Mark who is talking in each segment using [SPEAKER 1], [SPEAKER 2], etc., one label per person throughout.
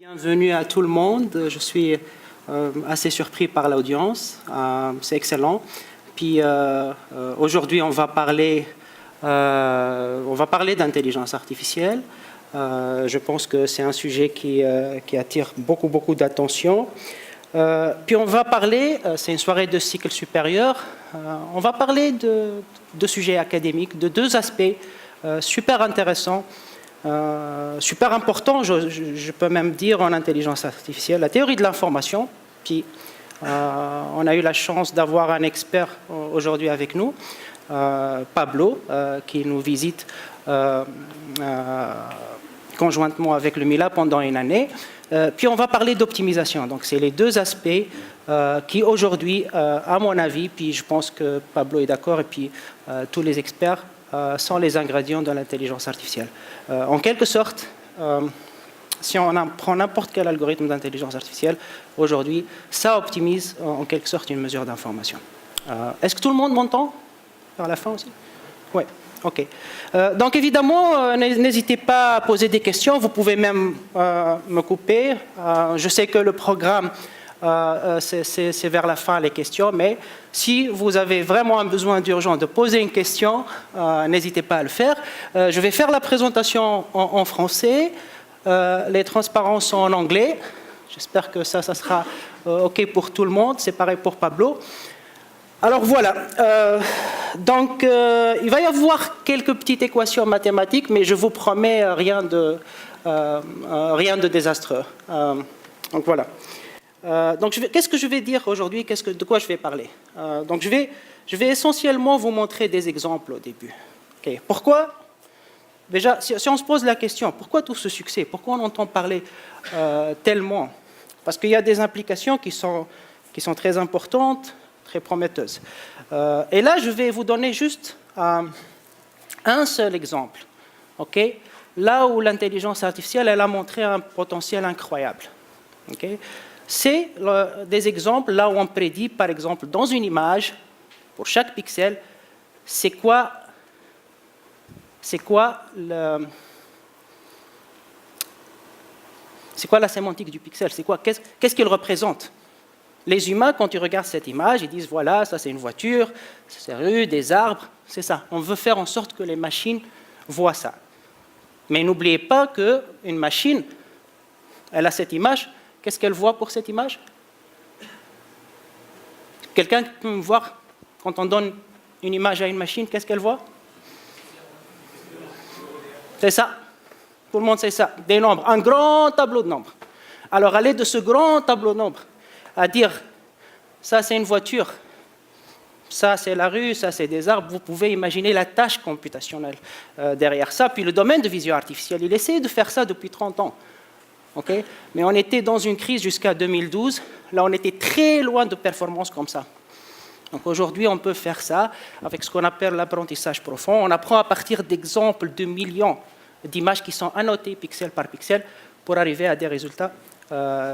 [SPEAKER 1] Bienvenue à tout le monde. Je suis assez surpris par l'audience. C'est excellent. Puis aujourd'hui, on va parler d'intelligence artificielle. Je pense que c'est un sujet qui attire beaucoup d'attention. Puis on va parler, c'est une soirée de cycle supérieur, on va parler de sujets académiques, de deux aspects super intéressants, super importants, je peux même dire, en intelligence artificielle, la théorie de l'information. Puis on a eu la chance d'avoir un expert aujourd'hui avec nous, Pablo, qui nous visite conjointement avec le MILA pendant une année. Puis on va parler d'optimisation. Donc c'est les deux aspects qui aujourd'hui, à mon avis, puis je pense que Pablo est d'accord, et puis tous les experts, sont les ingrédients de l'intelligence artificielle. En quelque sorte, si on prend n'importe quel algorithme d'intelligence artificielle, aujourd'hui, ça optimise en quelque sorte une mesure d'information. Est-ce que tout le monde m'entend vers la fin aussi? Oui. OK. Donc évidemment, n'hésitez pas à poser des questions. Vous pouvez même me couper. Je sais que le programme, c'est vers la fin les questions, mais si vous avez vraiment un besoin urgent de poser une question, n'hésitez pas à le faire. Je vais faire la présentation en français. Les transparences sont en anglais. J'espère que ça sera OK pour tout le monde. C'est pareil pour Pablo. Alors voilà, donc il va y avoir quelques petites équations mathématiques, mais je vous promets rien de désastreux. Donc voilà. Donc qu'est-ce que je vais dire aujourd'hui, de quoi je vais parler? Donc je vais essentiellement vous montrer des exemples au début. Okay. Pourquoi? Déjà, si on se pose la question, pourquoi tout ce succès? Pourquoi on entend parler tellement? Parce qu'il y a des implications qui sont très importantes, très prometteuse. Et là, je vais vous donner juste un seul exemple. Okay? Là où l'intelligence artificielle elle a montré un potentiel incroyable. Okay? C'est des exemples là où on prédit, par exemple, dans une image, pour chaque pixel, c'est quoi la sémantique du pixel? Qu'est-ce qu'il représente? Les humains, quand ils regardent cette image, ils disent, voilà, ça c'est une voiture, c'est une rue, des arbres, c'est ça. On veut faire en sorte que les machines voient ça. Mais n'oubliez pas qu'une machine, elle a cette image. Qu'est-ce qu'elle voit pour cette image? Quelqu'un peut me voir, quand on donne une image à une machine, qu'est-ce qu'elle voit? C'est ça. Tout le monde sait ça. Des nombres. Un grand tableau de nombres. Alors, aller de ce grand tableau de nombres à dire, ça c'est une voiture, ça c'est la rue, ça c'est des arbres, vous pouvez imaginer la tâche computationnelle derrière ça. Puis le domaine de vision artificielle, il essaie de faire ça depuis 30 ans. Okay? Mais on était dans une crise jusqu'à 2012, là on était très loin de performances comme ça. Donc aujourd'hui on peut faire ça avec ce qu'on appelle l'apprentissage profond. On apprend à partir d'exemples de millions d'images qui sont annotées pixel par pixel pour arriver à des résultats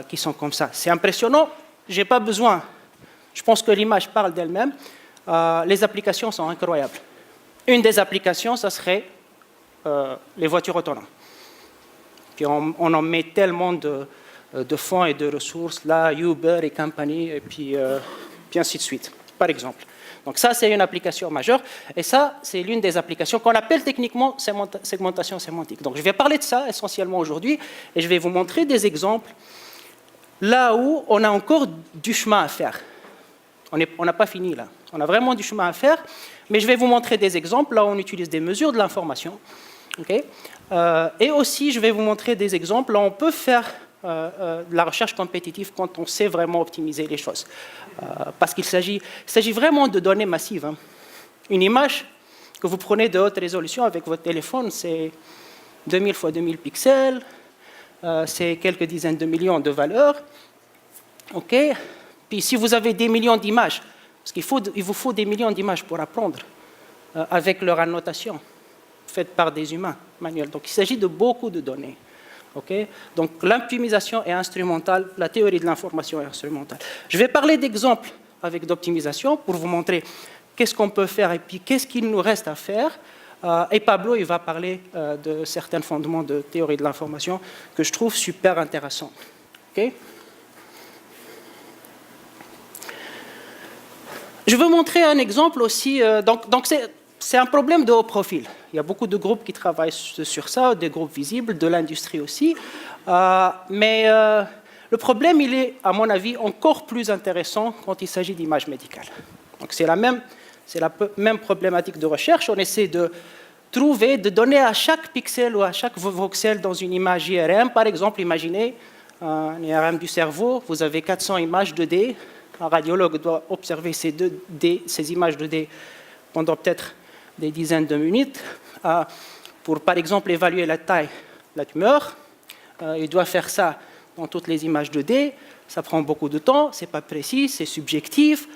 [SPEAKER 1] qui sont comme ça. C'est impressionnant. Je n'ai pas besoin. Je pense que l'image parle d'elle-même. Les applications sont incroyables. Une des applications, ça serait les voitures autonomes. Puis on en met tellement de fonds et de ressources, là, Uber et compagnie, et puis ainsi de suite, par exemple. Donc ça, c'est une application majeure. Et ça, c'est l'une des applications qu'on appelle techniquement segmentation sémantique. Donc je vais parler de ça essentiellement aujourd'hui, et je vais vous montrer des exemples là où on a encore du chemin à faire. On n'a pas fini là. On a vraiment du chemin à faire, mais je vais vous montrer des exemples là où on utilise des mesures de l'information. Okay? Et aussi, je vais vous montrer des exemples là où on peut faire de la recherche compétitive quand on sait vraiment optimiser les choses. Parce qu'il s'agit vraiment de données massives. Hein. Une image que vous prenez de haute résolution avec votre téléphone, c'est 2000 x 2000 pixels, c'est quelques dizaines de millions de valeurs. OK. Puis si vous avez des millions d'images, parce qu'il vous faut des millions d'images pour apprendre avec leur annotation faite par des humains manuels. Donc il s'agit de beaucoup de données. Okay? Donc l'optimisation est instrumentale, la théorie de l'information est instrumentale. Je vais parler d'exemples avec d'optimisation pour vous montrer qu'est-ce qu'on peut faire et puis qu'est-ce qu'il nous reste à faire. Et Pablo, il va parler de certains fondements de théorie de l'information que je trouve super intéressants. Okay? Je veux montrer un exemple aussi. Donc c'est un problème de haut profil. Il y a beaucoup de groupes qui travaillent sur ça, des groupes visibles, de l'industrie aussi. Mais le problème, il est, à mon avis, encore plus intéressant quand il s'agit d'images médicales. Donc c'est la même problématique de recherche. On essaie de trouver, de donner à chaque pixel ou à chaque voxel dans une image IRM, par exemple, imaginez un IRM du cerveau, vous avez 400 images 2D, un radiologue doit observer ces images 2D pendant peut-être des dizaines de minutes pour, par exemple, évaluer la taille de la tumeur. Il doit faire ça dans toutes les images 2D, ça prend beaucoup de temps, ce n'est pas précis, c'est subjectif.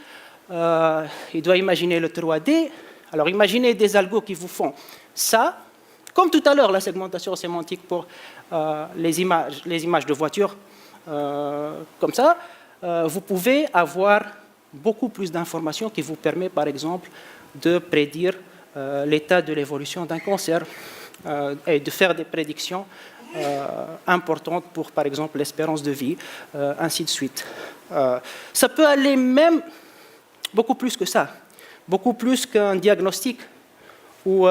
[SPEAKER 1] Il doit imaginer le 3D. Alors imaginez des algos qui vous font ça, comme tout à l'heure la segmentation sémantique pour les images de voitures, comme ça, vous pouvez avoir beaucoup plus d'informations qui vous permettent par exemple de prédire l'état de l'évolution d'un cancer et de faire des prédictions importantes pour par exemple l'espérance de vie, ainsi de suite. Ça peut aller même beaucoup plus que ça, beaucoup plus qu'un diagnostic ou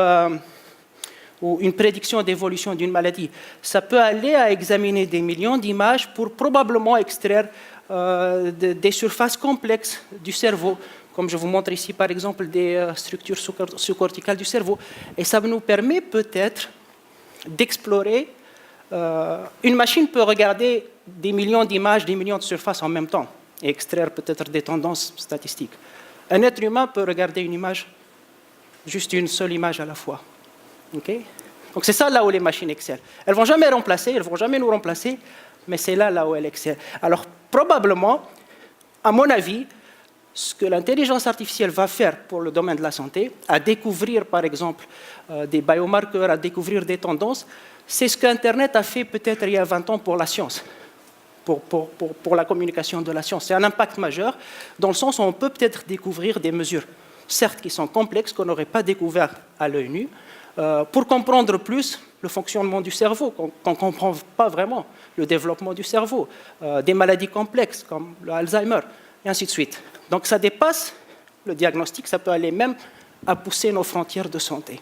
[SPEAKER 1] une prédiction d'évolution d'une maladie. Ça peut aller à examiner des millions d'images pour probablement extraire des surfaces complexes du cerveau, comme je vous montre ici par exemple des structures sous-corticales du cerveau. Et ça nous permet peut-être d'explorer. Une machine peut regarder des millions d'images, des millions de surfaces en même temps et extraire peut-être des tendances statistiques. Un être humain peut regarder une image, juste une seule image à la fois. Okay? Donc c'est ça là où les machines excellent. Elles ne vont jamais remplacer, elles ne vont jamais nous remplacer, mais c'est là où elles excellent. Alors probablement, à mon avis, ce que l'intelligence artificielle va faire pour le domaine de la santé, à découvrir par exemple des biomarqueurs, à découvrir des tendances, c'est ce qu'Internet a fait peut-être il y a 20 ans pour la science. Pour la communication de la science. C'est un impact majeur, dans le sens où on peut peut-être découvrir des mesures, certes qui sont complexes, qu'on n'aurait pas découvert à l'œil nu, pour comprendre plus le fonctionnement du cerveau, qu'on ne comprend pas vraiment, le développement du cerveau, des maladies complexes comme l'Alzheimer, et ainsi de suite. Donc ça dépasse le diagnostic, ça peut aller même à pousser nos frontières de santé.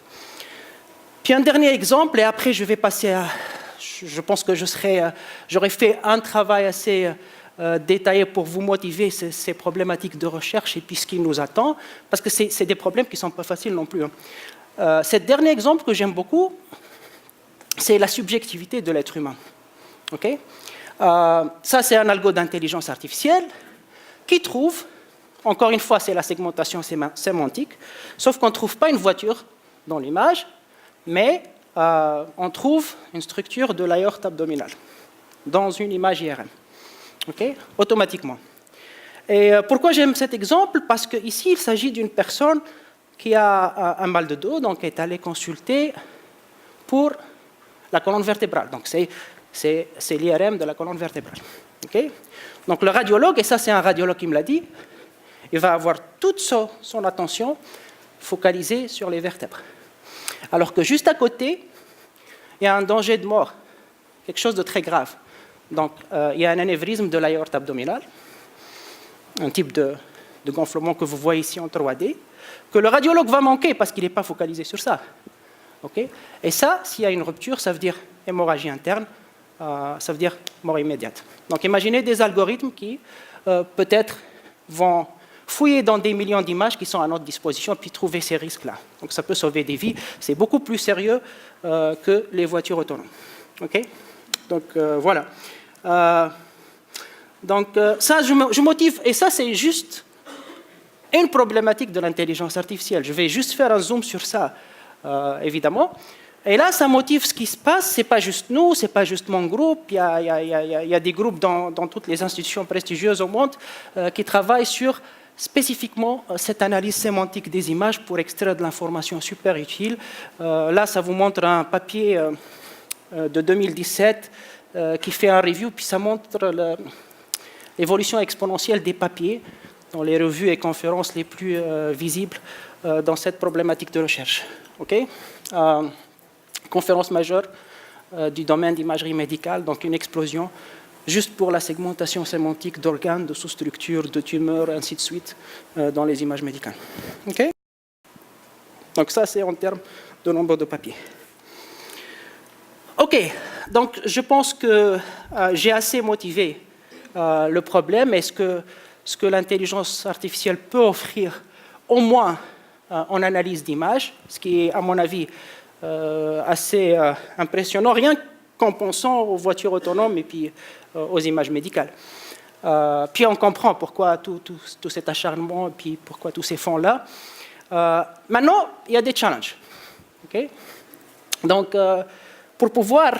[SPEAKER 1] Puis un dernier exemple, et après je vais passer à... Je pense que j'aurais fait un travail assez détaillé pour vous motiver ces problématiques de recherche et puis ce qui nous attend, parce que c'est des problèmes qui ne sont pas faciles non plus. Ce dernier exemple que j'aime beaucoup, c'est la subjectivité de l'être humain. Okay? Ça, c'est un algo d'intelligence artificielle qui trouve, encore une fois, c'est la segmentation sémantique, sauf qu'on ne trouve pas une voiture dans l'image, mais on trouve une structure de l'aorte abdominale dans une image IRM, okay? Automatiquement. Et pourquoi j'aime cet exemple? Parce qu'ici, il s'agit d'une personne qui a un mal de dos, donc est allée consulter pour la colonne vertébrale. Donc c'est l'IRM de la colonne vertébrale. Okay? Donc le radiologue, et ça c'est un radiologue qui me l'a dit, il va avoir toute son attention focalisée sur les vertèbres. Alors que juste à côté, il y a un danger de mort, quelque chose de très grave. Donc, il y a un anévrisme de l'aorte abdominale, un type de gonflement que vous voyez ici en 3D, que le radiologue va manquer parce qu'il n'est pas focalisé sur ça. Okay? Et ça, s'il y a une rupture, ça veut dire hémorragie interne, ça veut dire mort immédiate. Donc, imaginez des algorithmes qui, peut-être, vont fouiller dans des millions d'images qui sont à notre disposition, puis trouver ces risques-là. Donc ça peut sauver des vies. C'est beaucoup plus sérieux que les voitures autonomes. Okay? Donc voilà. Donc ça, je motive, et ça c'est juste une problématique de l'intelligence artificielle. Je vais juste faire un zoom sur ça, évidemment. Et là, ça motive ce qui se passe. Ce n'est pas juste nous, ce n'est pas juste mon groupe. Il y a des groupes dans toutes les institutions prestigieuses au monde qui travaillent sur spécifiquement cette analyse sémantique des images pour extraire de l'information super utile. Là, ça vous montre un papier de 2017 qui fait un review, puis ça montre l'évolution exponentielle des papiers dans les revues et conférences les plus visibles dans cette problématique de recherche. OK? Conférence majeure du domaine d'imagerie médicale, donc une explosion, juste pour la segmentation sémantique d'organes, de sous-structures, de tumeurs, ainsi de suite, dans les images médicales. OK? Donc ça, c'est en termes de nombre de papiers. OK, donc je pense que j'ai assez motivé le problème et ce que l'intelligence artificielle peut offrir, au moins en analyse d'image, ce qui est, à mon avis, assez impressionnant, rien qu'en pensant aux voitures autonomes et puis aux images médicales. Puis on comprend pourquoi tout cet acharnement et puis pourquoi tous ces fonds-là. Maintenant, il y a des challenges. Okay? Donc, pour pouvoir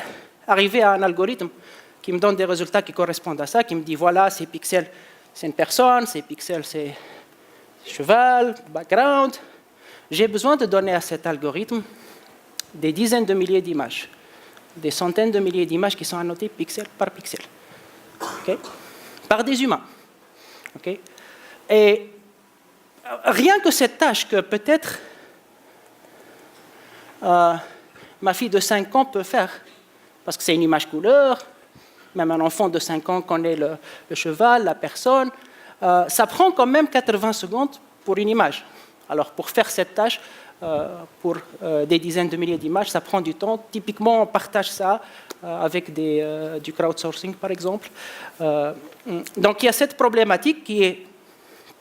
[SPEAKER 1] arriver à un algorithme qui me donne des résultats qui correspondent à ça, qui me dit, voilà, ces pixels, c'est une personne, ces pixels, c'est cheval, background, j'ai besoin de donner à cet algorithme des dizaines de milliers d'images, des centaines de milliers d'images qui sont annotées pixel par pixel, okay? Par des humains. Okay? Et rien que cette tâche que peut-être ma fille de 5 ans peut faire, parce que c'est une image couleur, même un enfant de 5 ans connaît le cheval, la personne, ça prend quand même 80 secondes pour une image. Alors pour faire cette tâche, pour des dizaines de milliers d'images, ça prend du temps. Typiquement, on partage ça avec du crowdsourcing, par exemple. Donc il y a cette problématique qui est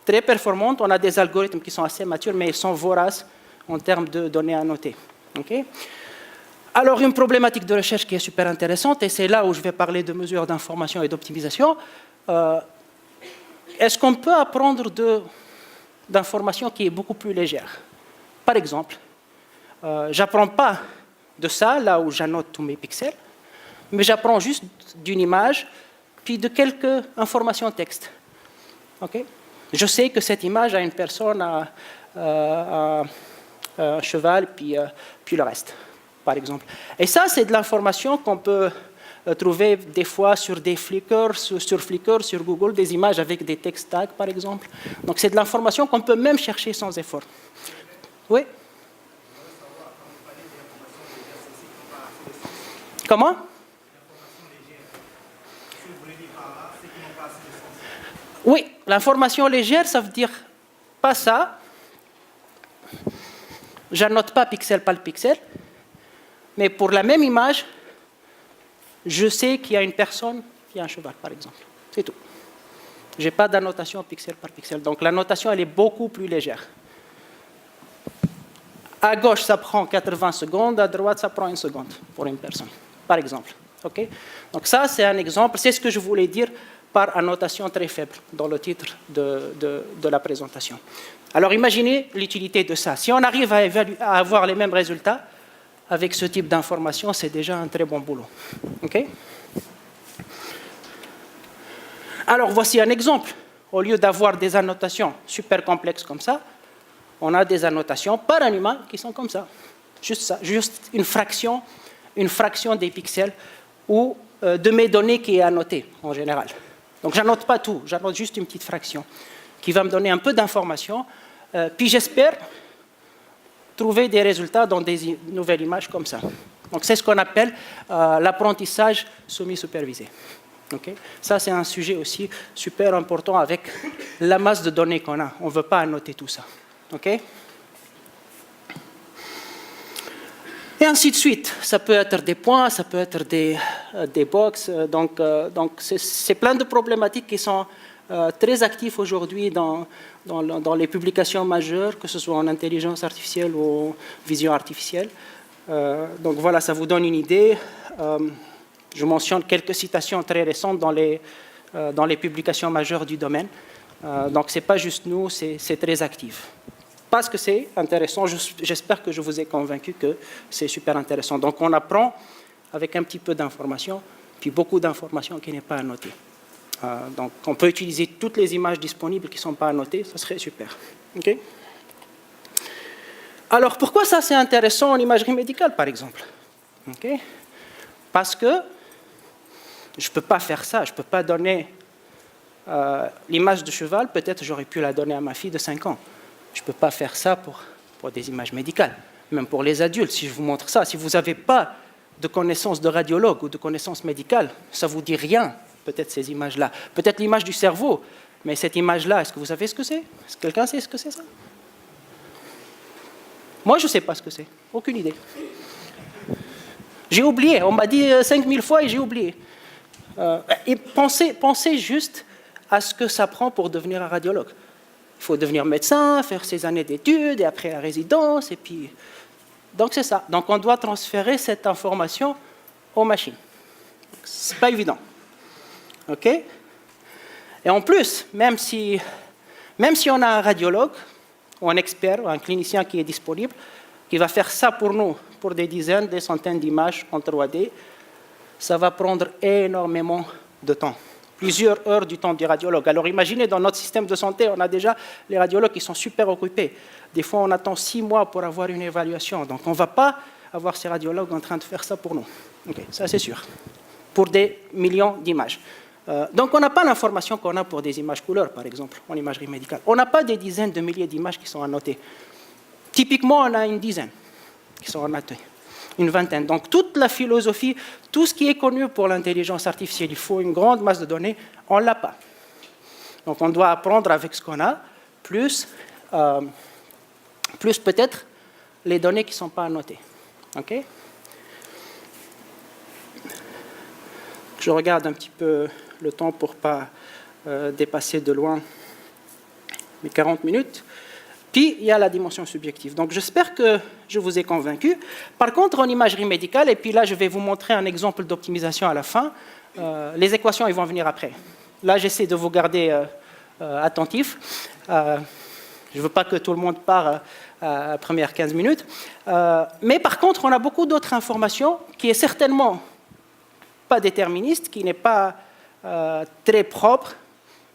[SPEAKER 1] très performante. On a des algorithmes qui sont assez matures, mais ils sont voraces en termes de données annotées. Okay? Alors, une problématique de recherche qui est super intéressante, et c'est là où je vais parler de mesures d'information et d'optimisation. Est-ce qu'on peut apprendre d'informations qui est beaucoup plus légère? Par exemple, je n'apprends pas de ça, là où j'annote tous mes pixels, mais j'apprends juste d'une image, puis de quelques informations texte. Okay? Je sais que cette image a une personne, un cheval, puis le reste, par exemple. Et ça, c'est de l'information qu'on peut trouver des fois sur des Flickr, sur Google, des images avec des text tags, par exemple. Donc, c'est de l'information qu'on peut même chercher sans effort. Oui? Comment? Oui, l'information légère, ça veut dire pas ça. J'annote pas pixel par pixel, mais pour la même image, je sais qu'il y a une personne, il y a un cheval, par exemple. C'est tout. Je n'ai pas d'annotation pixel par pixel. Donc l'annotation, elle est beaucoup plus légère. À gauche, ça prend 80 secondes, à droite, ça prend 1 seconde pour une personne, par exemple. Okay? Donc ça, c'est un exemple. C'est ce que je voulais dire par annotation très faible dans le titre de la présentation. Alors imaginez l'utilité de ça. Si on arrive à avoir les mêmes résultats avec ce type d'information, c'est déjà un très bon boulot. Okay? Alors voici un exemple. Au lieu d'avoir des annotations super complexes comme ça, on a des annotations par un humain qui sont comme ça. Juste ça, juste une fraction des pixels ou de mes données qui est annotée en général. Donc j'annote pas tout, j'annote juste une petite fraction qui va me donner un peu d'informations. Puis j'espère trouver des résultats dans des nouvelles images comme ça. Donc c'est ce qu'on appelle l'apprentissage semi-supervisé. Okay? Ça, c'est un sujet aussi super important avec la masse de données qu'on a. On ne veut pas annoter tout ça. Okay? Et ainsi de suite. Ça peut être des points, ça peut être des box. Donc c'est plein de problématiques qui sont très actives aujourd'hui dans les publications majeures, que ce soit en intelligence artificielle ou en vision artificielle. Donc voilà, ça vous donne une idée. Je mentionne quelques citations très récentes dans les publications majeures du domaine. Donc ce n'est pas juste nous, c'est très actif. Parce que c'est intéressant, j'espère que je vous ai convaincu que c'est super intéressant. Donc on apprend avec un petit peu d'informations, puis beaucoup d'informations qui n'est pas annotées. Donc on peut utiliser toutes les images disponibles qui ne sont pas annotées, ça serait super. Okay? Alors pourquoi ça c'est intéressant en imagerie médicale par exemple? Okay? Parce que je ne peux pas faire ça, je ne peux pas donner l'image de cheval, peut-être j'aurais pu la donner à ma fille de 5 ans. Je ne peux pas faire ça pour des images médicales. même pour les adultes, si je vous montre ça, si vous n'avez pas de connaissances de radiologue ou de connaissances médicales, ça ne vous dit rien, peut-être ces images-là. Peut-être l'image du cerveau, mais cette image-là, est-ce que vous savez ce que c'est? Est-ce que quelqu'un sait ce que c'est ça? Moi, je ne sais pas ce que c'est, aucune idée. J'ai oublié, on m'a dit 5000 fois et j'ai oublié. Et pensez juste à ce que ça prend pour devenir un radiologue. Il faut devenir médecin, faire ses années d'études, et après la résidence, et puis... Donc c'est ça. Donc on doit transférer cette information aux machines. Ce n'est pas évident. OK? Et en plus, même si on a un radiologue, ou un expert, ou un clinicien qui est disponible, qui va faire ça pour nous, pour des dizaines, des centaines d'images en 3D, ça va prendre énormément de temps. Plusieurs heures du temps du radiologue. Alors imaginez, dans notre système de santé, on a déjà les radiologues qui sont super occupés. Des fois, on attend 6 mois pour avoir une évaluation. Donc on ne va pas avoir ces radiologues en train de faire ça pour nous. Okay, ça, c'est sûr. Pour des millions d'images. Donc on n'a pas l'information qu'on a pour des images couleurs, par exemple, en imagerie médicale. On n'a pas des dizaines de milliers d'images qui sont annotées. Typiquement, on a une dizaine qui sont annotées. Une vingtaine. Donc toute la philosophie, tout ce qui est connu pour l'intelligence artificielle, il faut une grande masse de données, on ne l'a pas. Donc on doit apprendre avec ce qu'on a, plus peut-être les données qui ne sont pas annotées. Okay? Je regarde un petit peu le temps pour ne pas dépasser de loin mes 40 minutes. Puis, il y a la dimension subjective. Donc, j'espère que je vous ai convaincu. Par contre, en imagerie médicale, et puis là, je vais vous montrer un exemple d'optimisation à la fin, les équations, ils vont venir après. Là, j'essaie de vous garder attentif. Je ne veux pas que tout le monde parte à premières 15 minutes. Mais par contre, on a beaucoup d'autres informations qui est certainement pas déterministe, qui n'est pas très propre,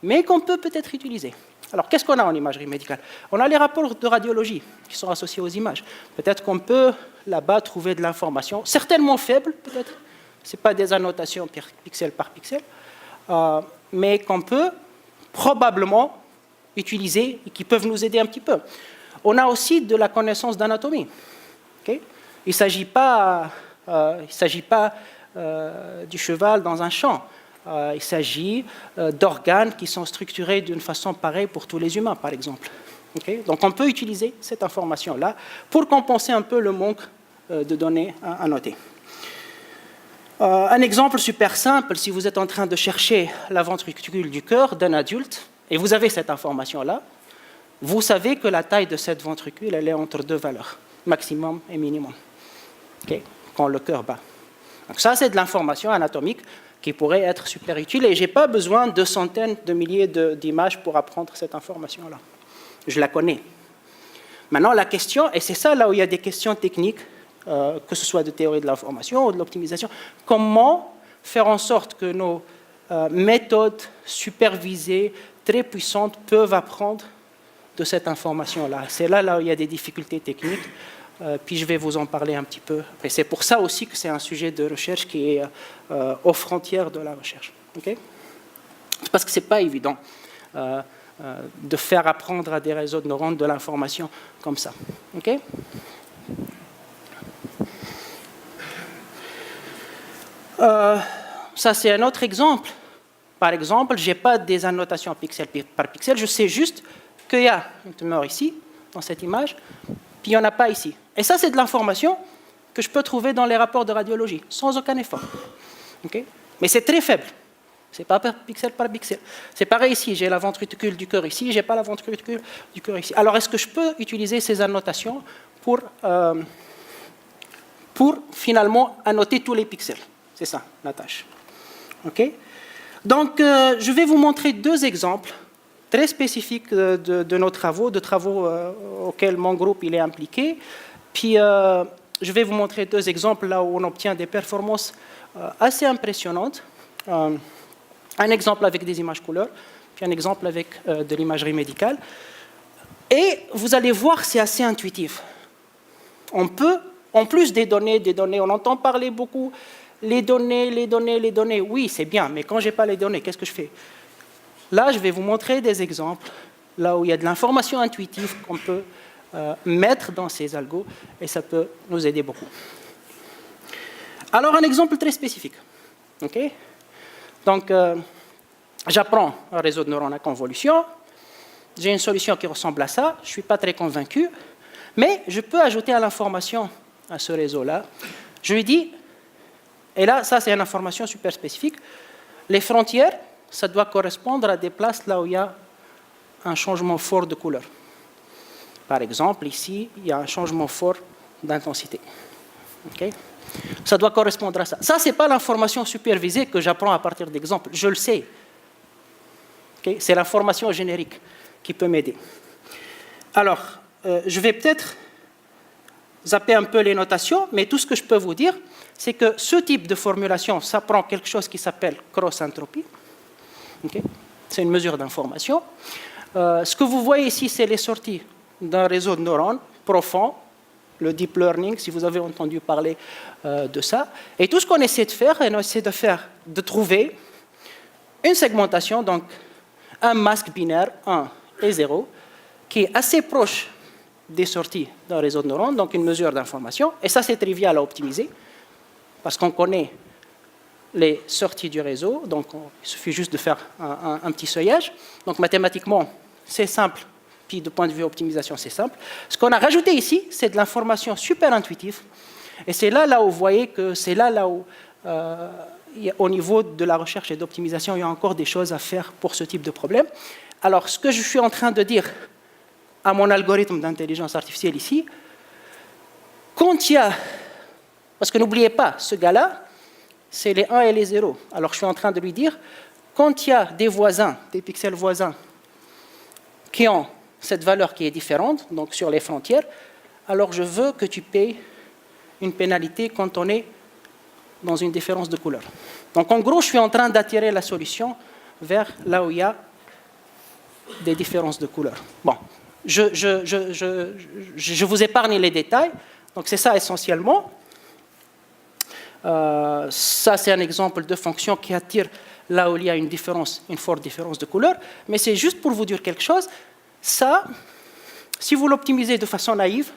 [SPEAKER 1] mais qu'on peut peut-être utiliser. Alors, qu'est-ce qu'on a en imagerie médicale? On a les rapports de radiologie qui sont associés aux images. Peut-être qu'on peut, là-bas, trouver de l'information, certainement faible, peut-être. Ce n'est pas des annotations pixel par pixel, mais qu'on peut probablement utiliser et qui peuvent nous aider un petit peu. On a aussi de la connaissance d'anatomie. Okay? Il ne s'agit pas du cheval dans un champ. Il s'agit d'organes qui sont structurés d'une façon pareille pour tous les humains, par exemple. Okay? Donc on peut utiliser cette information-là pour compenser un peu le manque de données à noter. Un exemple super simple, si vous êtes en train de chercher la ventricule du cœur d'un adulte, et vous avez cette information-là, vous savez que la taille de cette ventricule, elle est entre deux valeurs, maximum et minimum, okay? Quand le cœur bat. Donc ça, c'est de l'information anatomique qui pourrait être super utile, et je n'ai pas besoin de centaines de milliers d'images pour apprendre cette information-là. Je la connais. Maintenant, la question, et c'est ça là où il y a des questions techniques, que ce soit de théorie de l'information ou de l'optimisation, comment faire en sorte que nos méthodes supervisées, très puissantes, peuvent apprendre de cette information-là. C'est là où il y a des difficultés techniques. Puis je vais vous en parler un petit peu. Et c'est pour ça aussi que c'est un sujet de recherche qui est aux frontières de la recherche. Okay? Parce que ce n'est pas évident de faire apprendre à des réseaux de neurones de l'information comme ça. Okay? Ça, c'est un autre exemple. Par exemple, je n'ai pas des annotations pixel par pixel, je sais juste qu'il y a une tumeur ici, dans cette image, puis il n'y en a pas ici. Et ça, c'est de l'information que je peux trouver dans les rapports de radiologie, sans aucun effort. Okay? Mais c'est très faible. Ce n'est pas pixel par pixel. C'est pareil ici, j'ai la ventricule du cœur ici, je n'ai pas la ventricule du cœur ici. Alors, est-ce que je peux utiliser ces annotations pour finalement annoter tous les pixels? C'est ça, la tâche. Okay? Donc, je vais vous montrer deux exemples très spécifiques de nos travaux, de travaux auxquels mon groupe il est impliqué. Puis, je vais vous montrer deux exemples là où on obtient des performances assez impressionnantes. Un exemple avec des images couleurs, puis un exemple avec de l'imagerie médicale. Et vous allez voir, c'est assez intuitif. On peut, en plus des données, on entend parler beaucoup, les données, oui, c'est bien, mais quand je n'ai pas les données, qu'est-ce que je fais? Là, je vais vous montrer des exemples, là où il y a de l'information intuitive qu'on peut mettre dans ces algos et ça peut nous aider beaucoup. Alors, un exemple très spécifique. Okay? Donc, j'apprends un réseau de neurones à convolution. J'ai une solution qui ressemble à ça. Je ne suis pas très convaincu. Mais je peux ajouter à l'information à ce réseau-là. Je lui dis, et là, ça c'est une information super spécifique, les frontières, ça doit correspondre à des places là où il y a un changement fort de couleur. Par exemple, ici, il y a un changement fort d'intensité. Okay? Ça doit correspondre à ça. Ça, ce n'est pas l'information supervisée que j'apprends à partir d'exemples. Je le sais. Okay? C'est l'information générique qui peut m'aider. Alors, je vais peut-être zapper un peu les notations, mais tout ce que je peux vous dire, c'est que ce type de formulation, ça prend quelque chose qui s'appelle cross-entropie. Okay? C'est une mesure d'information. Ce que vous voyez ici, c'est les sorties d'un réseau de neurones profond, le deep learning, si vous avez entendu parler de ça. Et tout ce qu'on essaie de faire, c'est de trouver une segmentation, donc un masque binaire 1 et 0, qui est assez proche des sorties d'un réseau de neurones, donc une mesure d'information. Et ça, c'est trivial à optimiser, parce qu'on connaît les sorties du réseau, donc il suffit juste de faire un petit seuillage. Donc mathématiquement, c'est simple, puis de point de vue optimisation, c'est simple. Ce qu'on a rajouté ici, c'est de l'information super intuitive, et c'est là où vous voyez que c'est là où, au niveau de la recherche et d'optimisation, il y a encore des choses à faire pour ce type de problème. Alors, ce que je suis en train de dire à mon algorithme d'intelligence artificielle ici, quand il y a, parce que n'oubliez pas, ce gars-là, c'est les 1 et les 0. Alors je suis en train de lui dire, quand il y a des voisins, des pixels voisins, qui ont cette valeur qui est différente, donc sur les frontières, alors je veux que tu payes une pénalité quand on est dans une différence de couleur. Donc en gros, je suis en train d'attirer la solution vers là où il y a des différences de couleur. Bon. Je vous épargne les détails. Donc, c'est ça essentiellement. Ça, c'est un exemple de fonction qui attire là où il y a une forte différence de couleur. Mais c'est juste pour vous dire quelque chose. Ça, si vous l'optimisez de façon naïve,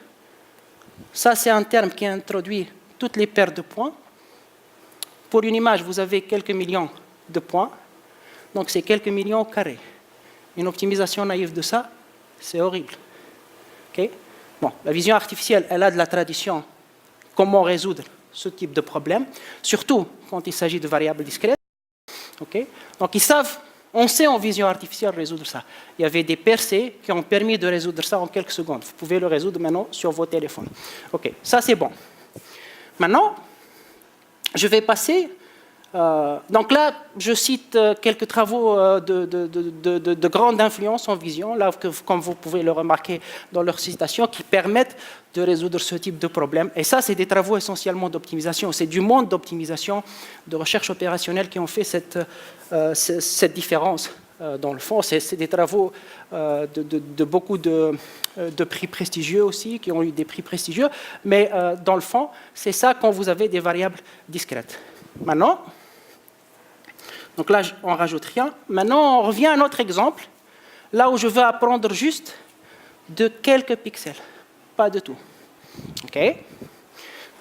[SPEAKER 1] ça, c'est un terme qui introduit toutes les paires de points. Pour une image, vous avez quelques millions de points. Donc, c'est quelques millions au carré. Une optimisation naïve de ça, c'est horrible. Okay? Bon, la vision artificielle, elle a de la tradition. Comment résoudre ce type de problème, surtout quand il s'agit de variables discrètes. Okay? Donc, on sait en vision artificielle résoudre ça. Il y avait des percées qui ont permis de résoudre ça en quelques secondes. Vous pouvez le résoudre maintenant sur vos téléphones. OK, ça c'est bon. Maintenant, je vais passer. Donc là, je cite quelques travaux de grande influence en vision, là, comme vous pouvez le remarquer dans leurs citations, qui permettent de résoudre ce type de problème. Et ça, c'est des travaux essentiellement d'optimisation. C'est du monde d'optimisation, de recherche opérationnelle qui ont fait cette différence. Dans le fond, c'est des travaux de beaucoup de prix prestigieux aussi, qui ont eu des prix prestigieux. Mais dans le fond, c'est ça quand vous avez des variables discrètes. Maintenant, donc là, on ne rajoute rien. Maintenant, on revient à un autre exemple, là où je veux apprendre juste de quelques pixels, pas de tout. OK?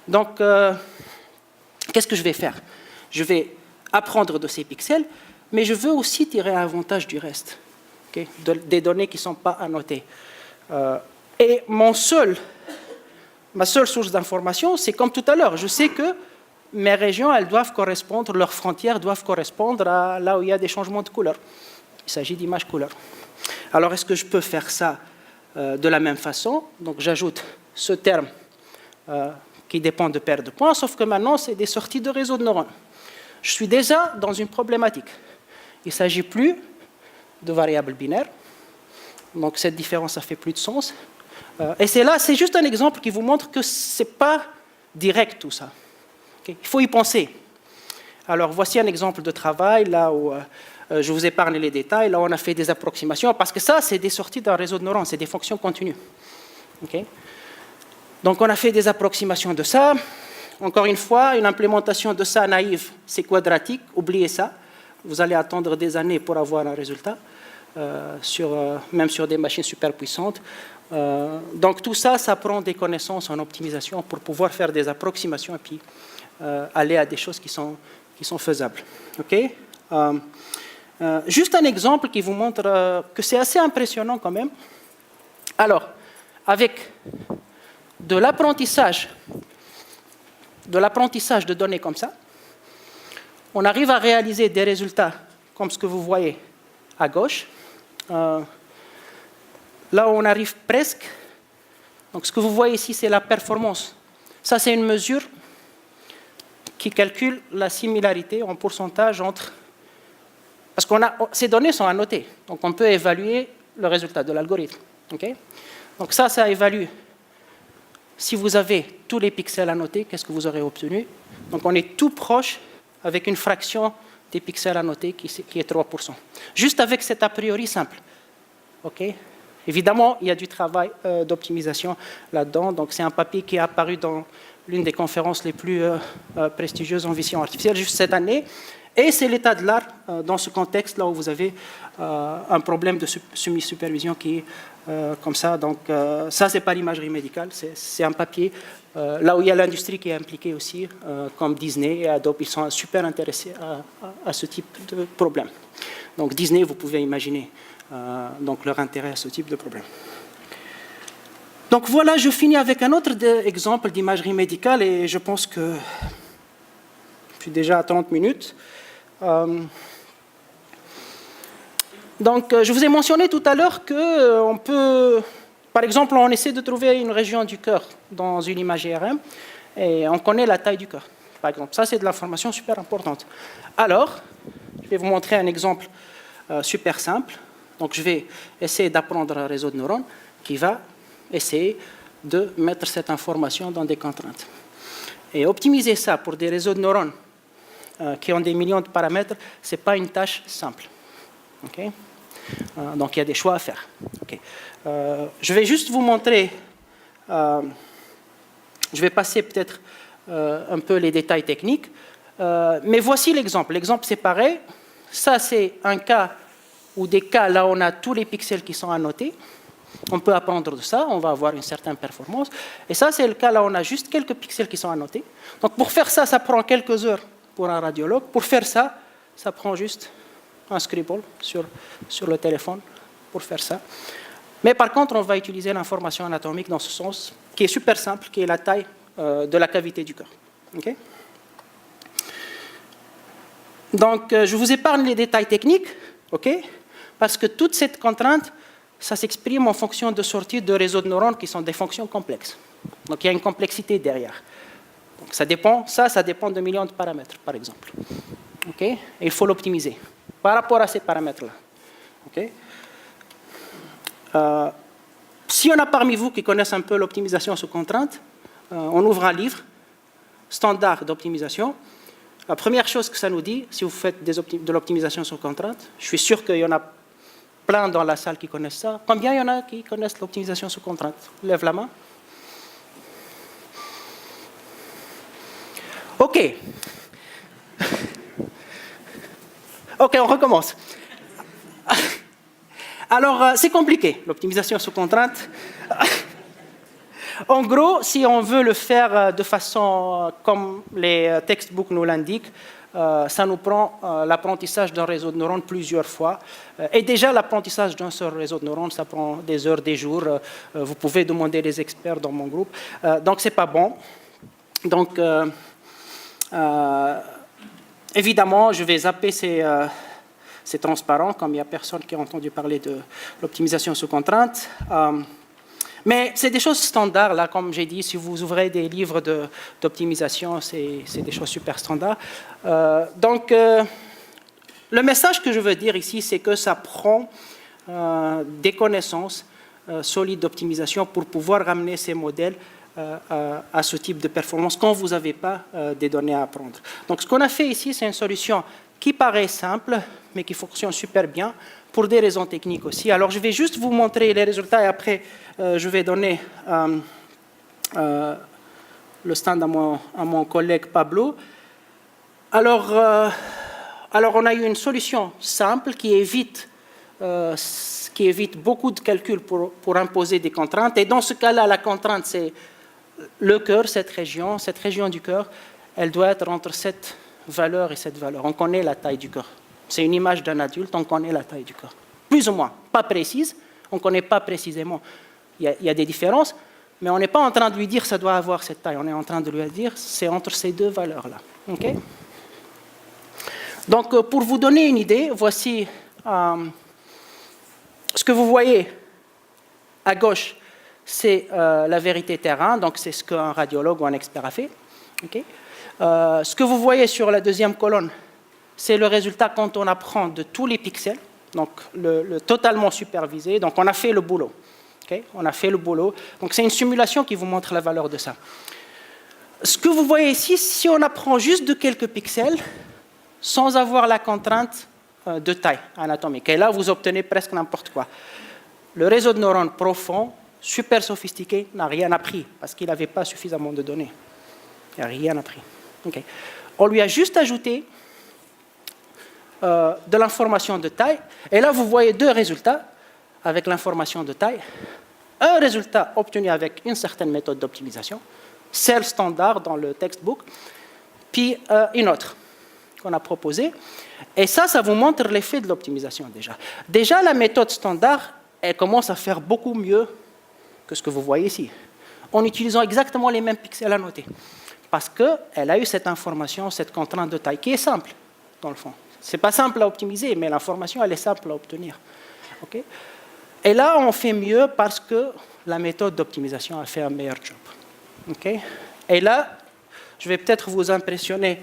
[SPEAKER 1] Donc, qu'est-ce que je vais faire? Je vais apprendre de ces pixels, mais je veux aussi tirer avantage du reste, okay? Des données qui ne sont pas annotées. Et ma seule source d'information, c'est comme tout à l'heure. Je sais que mes régions, elles doivent correspondre, leurs frontières doivent correspondre à là où il y a des changements de couleur. Il s'agit d'images couleurs. Alors, est-ce que je peux faire ça de la même façon? Donc, j'ajoute ce terme qui dépend de paires de points, sauf que maintenant, c'est des sorties de réseaux de neurones. Je suis déjà dans une problématique. Il ne s'agit plus de variables binaires. Donc, cette différence, ça fait plus de sens. Et c'est juste un exemple qui vous montre que ce n'est pas direct tout ça. Okay? Il faut y penser. Alors, voici un exemple de travail, là où je vous épargne les détails. Là, on a fait des approximations, parce que ça, c'est des sorties d'un réseau de neurones, c'est des fonctions continues. Okay? Donc, on a fait des approximations de ça. Encore une fois, une implémentation de ça naïve, c'est quadratique, oubliez ça. Vous allez attendre des années pour avoir un résultat. même sur des machines super puissantes. Donc tout ça, ça prend des connaissances en optimisation pour pouvoir faire des approximations et puis aller à des choses qui sont faisables. Okay? Juste un exemple qui vous montre que c'est assez impressionnant quand même. Alors, avec de l'apprentissage de données comme ça, on arrive à réaliser des résultats comme ce que vous voyez à gauche. Là, on arrive presque. Donc, ce que vous voyez ici, c'est la performance. Ça, c'est une mesure qui calcule la similarité en pourcentage entre... Parce que ces données sont annotées, donc on peut évaluer le résultat de l'algorithme. Okay? Donc ça évalue. Si vous avez tous les pixels annotés, qu'est-ce que vous aurez obtenu? Donc on est tout proche avec une fraction des pixels annotés qui est 3%. Juste avec cet a priori simple. Okay? Évidemment, il y a du travail d'optimisation là-dedans. Donc c'est un papier qui est apparu dans l'une des conférences les plus prestigieuses en vision artificielle juste cette année. Et c'est l'état de l'art dans ce contexte là où vous avez un problème de semi-supervision qui est comme ça. Donc ça, c'est pas l'imagerie médicale, c'est un papier là où il y a l'industrie qui est impliquée aussi, comme Disney et Adobe, ils sont super intéressés à ce type de problème. Donc Disney, vous pouvez imaginer donc leur intérêt à ce type de problème. Donc voilà, je finis avec un autre exemple d'imagerie médicale et je pense que je suis déjà à 30 minutes. Donc, je vous ai mentionné tout à l'heure qu'on peut, par exemple, on essaie de trouver une région du cœur dans une image IRM et on connaît la taille du cœur, par exemple. Ça, c'est de l'information super importante. Alors, je vais vous montrer un exemple super simple. Donc, je vais essayer d'apprendre un réseau de neurones qui va essayer de mettre cette information dans des contraintes. Et optimiser ça pour des réseaux de neurones qui ont des millions de paramètres, ce n'est pas une tâche simple. Okay? Donc, il y a des choix à faire. Okay. Je vais juste vous montrer, je vais passer peut-être un peu les détails techniques, mais voici l'exemple. L'exemple, c'est pareil. Ça, c'est un cas ou des cas là où on a tous les pixels qui sont annotés. On peut apprendre de ça, on va avoir une certaine performance. Et ça, c'est le cas là où on a juste quelques pixels qui sont annotés. Donc, pour faire ça, ça prend quelques heures pour un radiologue. Pour faire ça, ça prend juste un scribble sur le téléphone pour faire ça. Mais par contre, on va utiliser l'information anatomique dans ce sens, qui est super simple, qui est la taille de la cavité du cœur. Okay? Donc, je vous épargne les détails techniques, okay? Parce que toute cette contrainte, ça s'exprime en fonction de sorties de réseaux de neurones qui sont des fonctions complexes. Donc, il y a une complexité derrière. Donc, ça dépend de millions de paramètres, par exemple. Okay? Et il faut l'optimiser par rapport à ces paramètres-là. Okay? Si on a parmi vous qui connaissent un peu l'optimisation sous contrainte, on ouvre un livre, standard d'optimisation. La première chose que ça nous dit, si vous faites de l'optimisation sous contrainte, je suis sûr qu'il y en a plein dans la salle qui connaissent ça. Combien il y en a qui connaissent l'optimisation sous contrainte? Lève la main. OK. OK, on recommence. Alors, c'est compliqué, l'optimisation sous contrainte. En gros, si on veut le faire de façon comme les textbooks nous l'indiquent, ça nous prend l'apprentissage d'un réseau de neurones plusieurs fois. Et déjà, l'apprentissage d'un seul réseau de neurones, ça prend des heures, des jours. Vous pouvez demander des experts dans mon groupe. Donc, ce n'est pas bon. Donc, évidemment, je vais zapper ces transparents, comme il n'y a personne qui a entendu parler de l'optimisation sous contrainte. Mais c'est des choses standards, là, comme j'ai dit, si vous ouvrez des livres d'optimisation, c'est des choses super standards. Donc, le message que je veux dire ici, c'est que ça prend des connaissances solides d'optimisation pour pouvoir ramener ces modèles à ce type de performance quand vous n'avez pas des données à apprendre. Donc, ce qu'on a fait ici, c'est une solution qui paraît simple, mais qui fonctionne super bien pour des raisons techniques aussi. Alors, je vais juste vous montrer les résultats et après, je vais donner le stand à mon collègue Pablo. Alors, on a eu une solution simple qui évite ce qui évite beaucoup de calculs pour imposer des contraintes. Et dans ce cas-là, la contrainte, c'est le cœur, cette région du cœur, elle doit être entre cette valeur et cette valeur. On connaît la taille du cœur. C'est une image d'un adulte, on connaît la taille du cœur. Plus ou moins, pas précise, on ne connaît pas précisément. Il y a des différences, mais on n'est pas en train de lui dire que ça doit avoir cette taille. On est en train de lui dire c'est entre ces deux valeurs-là. Okay? Donc, pour vous donner une idée, voici ce que vous voyez à gauche, c'est la vérité terrain, donc c'est ce qu'un radiologue ou un expert a fait. Okay? Ce que vous voyez sur la deuxième colonne, c'est le résultat quand on apprend de tous les pixels, donc le totalement supervisé. Donc on a fait le boulot. Okay? On a fait le boulot. Donc c'est une simulation qui vous montre la valeur de ça. Ce que vous voyez ici, si on apprend juste de quelques pixels, sans avoir la contrainte de taille anatomique. Et là, vous obtenez presque n'importe quoi. Le réseau de neurones profond, super sophistiqué, n'a rien appris, parce qu'il n'avait pas suffisamment de données. Il n'a rien appris. Okay. On lui a juste ajouté de l'information de taille. Et là, vous voyez deux résultats avec l'information de taille. Un résultat obtenu avec une certaine méthode d'optimisation, celle standard dans le textbook, puis une autre qu'on a proposée. Et ça vous montre l'effet de l'optimisation déjà. Déjà, la méthode standard, elle commence à faire beaucoup mieux que ce que vous voyez ici, en utilisant exactement les mêmes pixels à noter. Parce qu'elle a eu cette information, cette contrainte de taille, qui est simple, dans le fond. Ce n'est pas simple à optimiser, mais l'information, elle est simple à obtenir. Okay? Et là, on fait mieux parce que la méthode d'optimisation a fait un meilleur job. Okay? Et là, je vais peut-être vous impressionner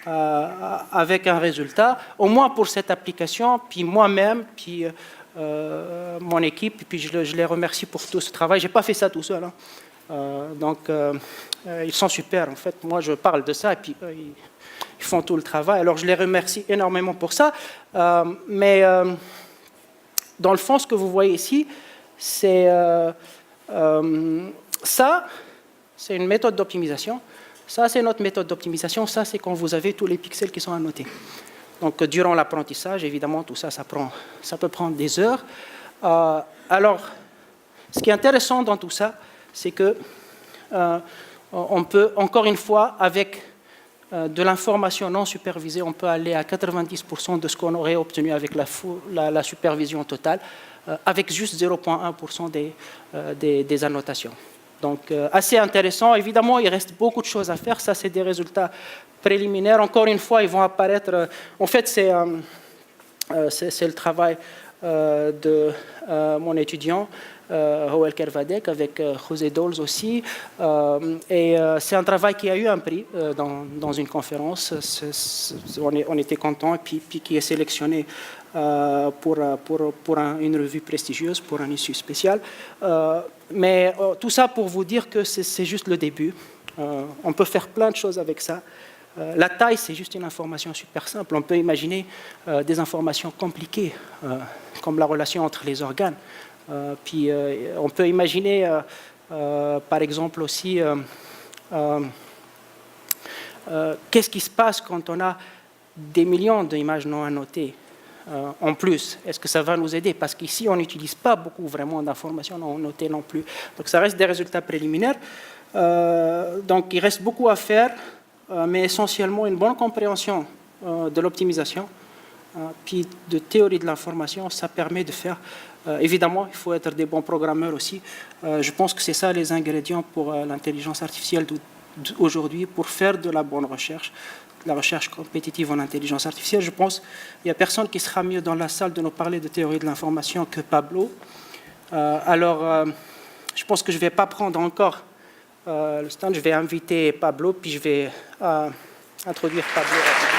[SPEAKER 1] avec un résultat, au moins pour cette application, puis moi-même, puis mon équipe, puis je les remercie pour tout ce travail. Je n'ai pas fait ça tout seul. Hein. Ils sont super, en fait. Moi, je parle de ça, et puis ils font tout le travail. Alors, je les remercie énormément pour ça. Mais dans le fond, ce que vous voyez ici, c'est ça, c'est une méthode d'optimisation. Ça, c'est notre méthode d'optimisation. Ça, c'est quand vous avez tous les pixels qui sont annotés. Donc, durant l'apprentissage, évidemment, tout ça, ça peut prendre des heures. Alors, ce qui est intéressant dans tout ça, c'est que on peut, encore une fois, avec de l'information non supervisée, on peut aller à 90% de ce qu'on aurait obtenu avec la supervision totale, avec juste 0,1% des annotations. Donc, assez intéressant. Évidemment, il reste beaucoup de choses à faire. Ça, c'est des résultats préliminaires. Encore une fois, ils vont apparaître... En fait, c'est le travail de mon étudiant, Howell Kervadek, avec José Dols aussi. Et c'est un travail qui a eu un prix dans une conférence. On était contents, et puis qui est sélectionné pour une revue prestigieuse, pour un issue spécial. Mais tout ça pour vous dire que c'est juste le début. On peut faire plein de choses avec ça. La taille, c'est juste une information super simple. On peut imaginer des informations compliquées, comme la relation entre les organes. Puis on peut imaginer, par exemple aussi, qu'est-ce qui se passe quand on a des millions d'images non annotées en plus. Est-ce que ça va nous aider? Parce qu'ici, on n'utilise pas beaucoup vraiment d'informations non annotées non plus. Donc ça reste des résultats préliminaires. Donc il reste beaucoup à faire, mais essentiellement une bonne compréhension de l'optimisation, puis de théorie de l'information. Ça permet de faire... évidemment, il faut être des bons programmeurs aussi. Je pense que c'est ça les ingrédients pour l'intelligence artificielle d'aujourd'hui, pour faire de la bonne recherche, la recherche compétitive en intelligence artificielle. Je pense qu'il n'y a personne qui sera mieux dans la salle de nous parler de théorie de l'information que Pablo. Je pense que je ne vais pas prendre encore le stand. Je vais inviter Pablo, puis je vais introduire Pablo.